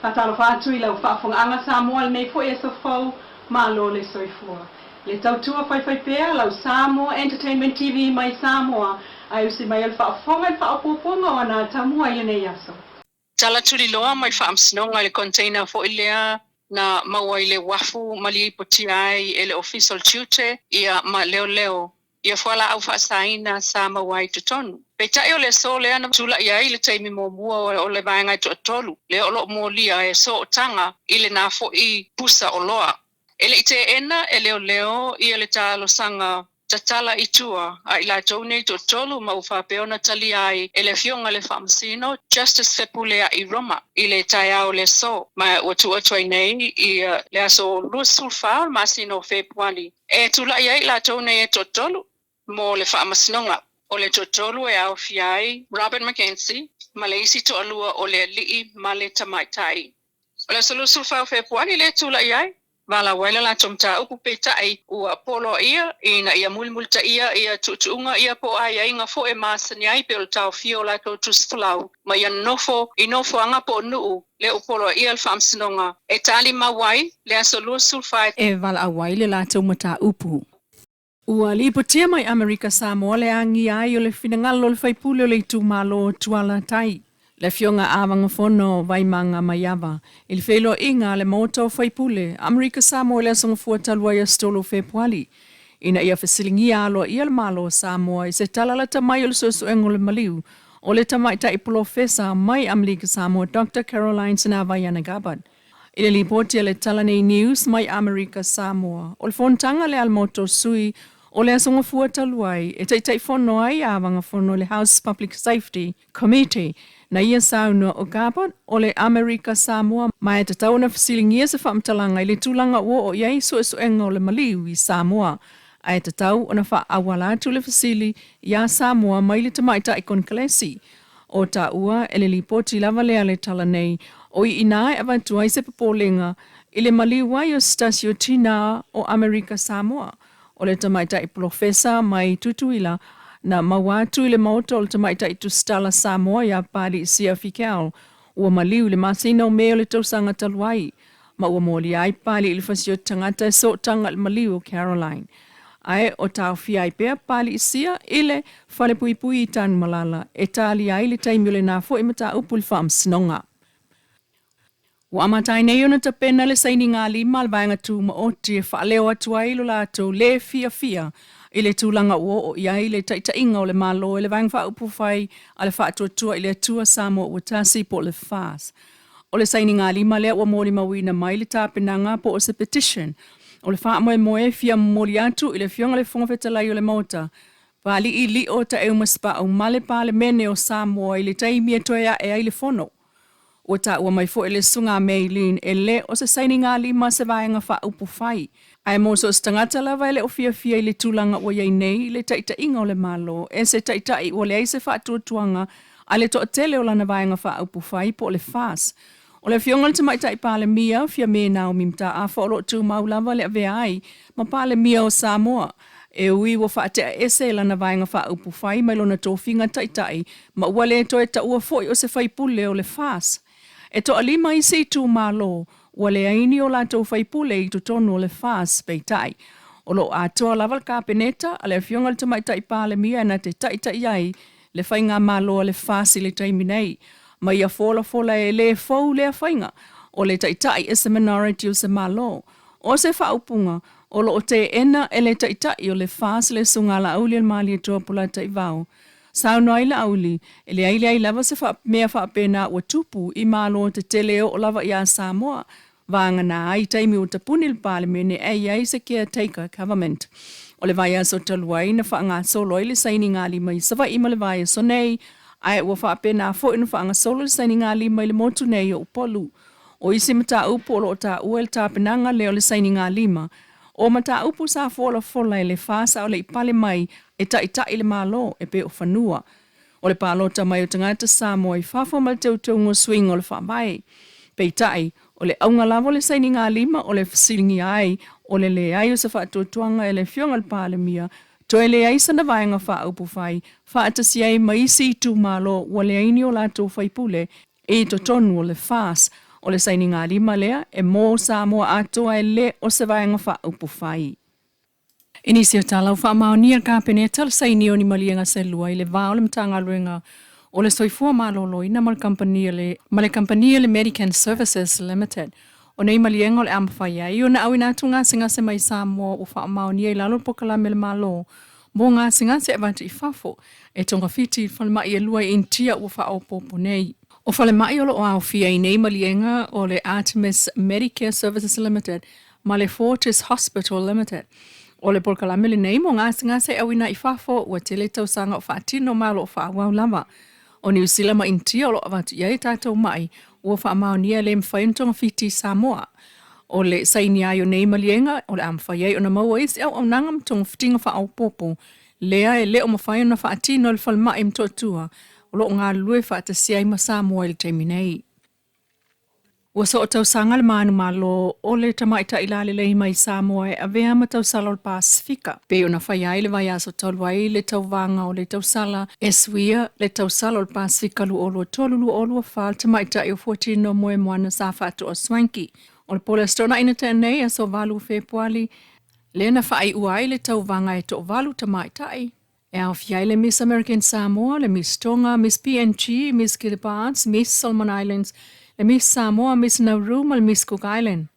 Fatalo fatu ila ufafonga anga Samoa nei fo e sofo malo le soifua. Le tautua fai pea lau Samoa Entertainment TV mai Samoa ai usi mai al fafonga fa opoponga wana tamua yene yaso. Tala tuli loa mai fa amsinonga le container fo ilea na maua ile wafu mali poti ai ele official tute ia ma leo ia fala au fa saina sa maua tutonu. Peta yo le so le ana tula ia ile taimi mo le bainga to tolu le olo mo lia e so tanga ile na fo I pusa oloa ele ite ena ele leo ia le talo sanga tatala itua a ila tone to tolu ma fa peona tali ai ele fionga le famsino justice fepulea I Roma ile tayao le so ma watu nei ia le so lusul fa masino fepwani e tula ia ila tone to tolu mo le famsinonga o le totolu e au fiai Robert Mackenzie Malaysi to alua o le lii male tamaitai o le solusu fa fepwani le tula iai Vala wela la tomta upu peta ai ua polo ia ina ia mulmulta ia tutunga ia po ai inga fo e masani ai pe o tau fio la to tusflau ma ia inofo anga po nuu le upolo ia al famsinonga e tali mawai le solusu fa e vala awai le la tomata upu Ua lipotia mai Amerika Samoa le angi ai o le finangalo le faipule o le itumalo tuala tai. Le fionga awanga fono vai manga maiava. Il felo inga le moto faipule. Amerika Samoa le songa fuatalua ia stolo februari. Ina ia fesilingi alo ia le malo Samoa I se talala tamai o le sosu engo le maliu. O le tamai tai profesa mai Amerika Samoa Dr. Caroline Sanavayana Gabad. Ile lipotia le Talanei News mai Amerika Samoa. O le fontanga le almoto sui o le asonga fuataluai e tai fono ai awanga fono le House Public Safety Committee na ia saunua o Gabon o le Amerika Samoa mai te tauna fasilingia se whamtalanga I le tulanga ua o iai suenga o le maliu I Samoa. Ai te tau o na wha awala tu le fasili ia Samoa mai le tamaita I konkalesi. O ta ua ele lipoti lava lea le Talanei o I ina e avantua I se papolenga I le maliu wai o stasio tina o Amerika Samoa. O le tamaita I profesa mai tutuila na mawatu le mauto o le tamaita I tustala Samoa ia pari sia fikel ua maliu le masina o meo le tausanga taluai ma ua moli ai pali I le fasio tangata e so tanga le maliu o Caroline. Ai o tau fia I pea pali isia ile fale pui tan malala e tali ai le taimi o le nafo I mata upu le fam sinonga. Wa amatai nei ona tapena le saini ngā lima le vaenga tū ma oti e whaaleo atu ai lo lato le fia I le tūlanga ua o iai le taitainga o le malo e le vaenga wha upu whai a le whaatuatua I le atua Samoa ua tasi po le fas. O le saini ngā lima lea ua moli mawina mai le tāpenanga po o se petition. O le wha moe fia moli atu I le fionga le fonga fetalai o le mauta. Pali I li o ta eumaspa o male pale mene o Samoa I le taimi e toea e ai le fono. O ta ua mai fo ele sunga meilin e le o se saini ngā lima se vaenga wha upu whai. Ai mo so stangata lava ele o fia I le tūlanga ua iei nei le taita inga o le malo e se taita I o le aise wha tuanga a le toa tele o lana vaenga wha upu whai po le fas. O le fionga le tamaita I pale mia fia me nao mimta a wha olo tū mau lava le avea ai ma pale mia o Samoa. E ui wa whaatea ese lana vaenga wha upu whai mai lona tōwhinga taitai ma ua le toe ta ua foi o se whaipule o le fas. E to alima I se tu malo, wale aini o la tau whaipule I tutonu o le fas peitai. O lo atoa laval ka peneta, ale fionga le tamaita I pale mia na te taita iai, le whainga malo o le fas I le taiminei. Ma ia fola e le fau le whainga, o le taitai e se minority o se malo. O se whaupunga, o lo o te ena e le taitai o le fas le sungala auli al mali e tuapula taivao. Sao noi la auli, ele aile ai lava se mea whaapena ua tupu I malo te teleo o lava ia Samoa. Vanga na ai taimi o tapuni il parliamene ai se caretaker government. O le vai aso taluai na whaanga solo I le saini ngā lima I sawa ima le vai aso nei, ai ua whaapena fo ina whaanga solo le saini ngā lima I le motu nei o upolu. O isi mata upu o lo ta ua le tāpenanga leo le saini ngā lima. O mata upu sa fola I le fasa o le ipale mai e taita I le malo e pe o whanua. O le palota mai o tangata Samoa I whawha mal teu ngo swing o le whaamai. Pei tai, o le aunga lavo le saini ngā lima o le fasilingi ai, o le ai o sa whaatuatuanga e le fionga le palemia, to e le ai sana vaenga wha upu whai, whaatasi ai maisi tu malo o le aini o lato whaipule, e to tonu o le fas, O le saini ngā lima lea, e mō Samoa atoa e le o se vaenga wha upu whai. Inisi o tālau wha maonia ka pene tal saini o ni malienga se lua i le vāo le mtanga luenga o le soifua malolo ina ma le kampania le Medican Services Limited. O nei malienga o le amawhai ai o na au ina tunga singa se mai Samoa o wha maonia i lalo pokala me le malo. Mō ngā singa se avati i whafo e tonga fiti whalemai e lua i intia o wha opopo nei. O whalemai o lo o au fia i nei malienga o le Artemis Medicare Services Limited ma le Fortis Hospital Limited. O le polkalamele nei mo ngā se awina i whafo ua te le tausanga o whaatino malo o whaawau lava. O New Zealand ma intia o lo avatu iai tātou mai ua whaamaonia le mwhaintonga fiti Samoa. O le saini ai o nei malienga o le amwhai ai o na maua isi au nangam tonga fitinga whaau popo. Lea e leo mawhai na whaatino le whalmai mtotua o lo ngā lue whaatasia i ma Samoa le teiminei. Ua so o tausanga le manu malo o le tamaita ilale le mai Samoa e avea ma tausala o le Pasifika. Pe o na whai ai le vai aso tolwai le tauvanga o le tausala e suia le tausala o le Pasifika lu olua tolu lu olua whal tamaita i o 14 no moe moana sa whatu o Swanky. O le pole stona ina tēnei a so valu Februari le na whai uai le tauvanga e to valu tamaitai. E au fiai le Miss American Samoa, le Miss Tonga, Miss PNG, Miss Kiribati, Miss Solomon Islands, le Miss Samoa, Miss Nauru, le Miss Cook Island.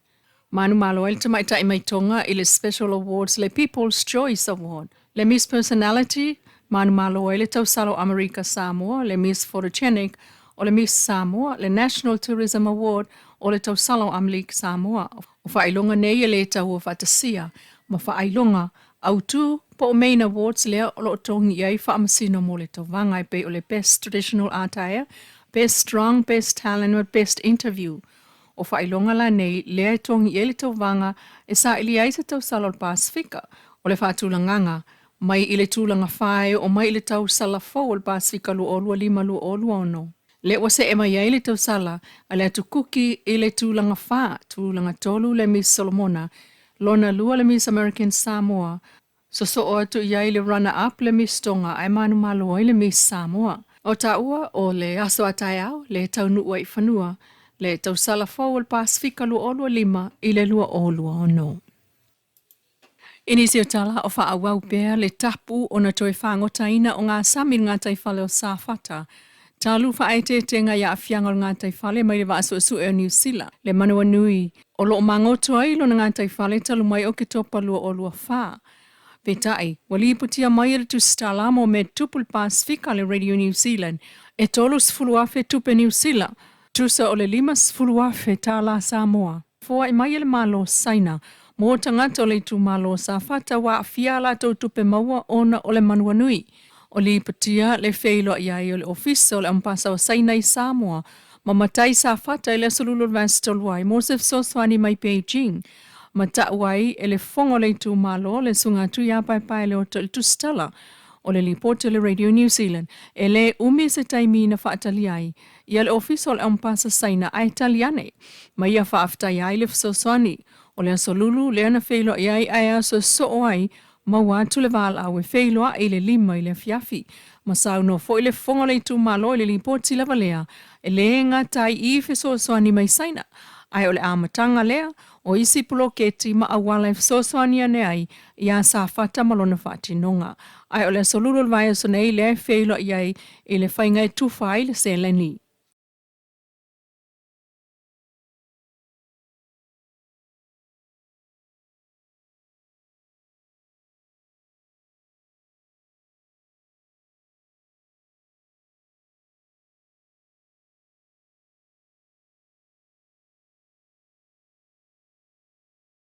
Manu malo el tamaita i mai tonga i le Special Awards, le People's Choice Award. Le Miss Personality, manu malo el tausalo America Samoa, le Miss Photogenic, o le Miss Samoa, le National Tourism Award, o le tausalo Amlik Samoa. O whailonga nei e le tau o whatasia, ma whailonga au tu po o main awards lea o lo tongi iai whaamasino mo le tauvanga i pe o le Best Traditional Attire, Best Strong, Best Talent, Best Interview. O whailonga la nei, lea tongi e le tauvanga e sa ili ai sa tausalo le Pasifika o le whaatulanganga, mai i le tūlanga whae o mai i le tausala fau o le Pasifika lu olua lima lu olua ono. Le wase e mai ai le tausala a le atu kuki i le tūlanga wha, tūlanga tolu le Miss Solomona, lona lua le Miss American Samoa, so o atu iai le runner-up le Miss Tonga ai manu malo le Miss Samoa. O taua o le aso atai au, le taunua i whanua, le tausala fau o le Pasifika lu olua lima i le lua olua ono. Inisi o tala o whaawau pēr le tapu o na toi whangotaina o ngā sami ngā taifale o Sāwhata. Talu whaete te ngā ia awhianga o ngā taifale mai le waaso su e o New Zealand. Le manua nui o lo o mangoto ai lo na ngā taifale talu mai o ke topa lua o lua wha. Petai, wali putia mai le tu stalamo me tupul Pasifika le Radio New Zealand. E tolu sfuluafe tupe New Zealand. Tusa o le lima sfuluafe ta la Samoa. Fua i mai le malo saina. Mo tangata o le tu malo Sāwhata wa fia la tau tupe maua ona o le manua nui. O li patia le feilo iai o le ofisa o le ampasa o saina i Samoa. Mamatai Sāwhata i le solulu vastolwai. Mosef Soswani mai Beijing. Mata wai e le fongo le tu malo le sunga tu ya pai pai le o tu stala o le lipoto le Radio New Zealand e le umi se taimi na whaatali ai i le ofisa o le ampasa saina a italiane ma ia whaaftai ai le fsoswani o le asolulu le ana feilo iai ai aso so ai ma watu le vala au e feilo a i le lima i le fiafi ma sau no fo i le fongo le tu malo i le lipoti la valea e le ngatai i fsoswani mai saina ai o le amatanga lea o isi pulo keti ma awala e fsoswani ane ai i a Sāwhata malona whaatinonga. Ai o le solulu vai so nei le feilo iai i le whainga e tuwhai le seleni.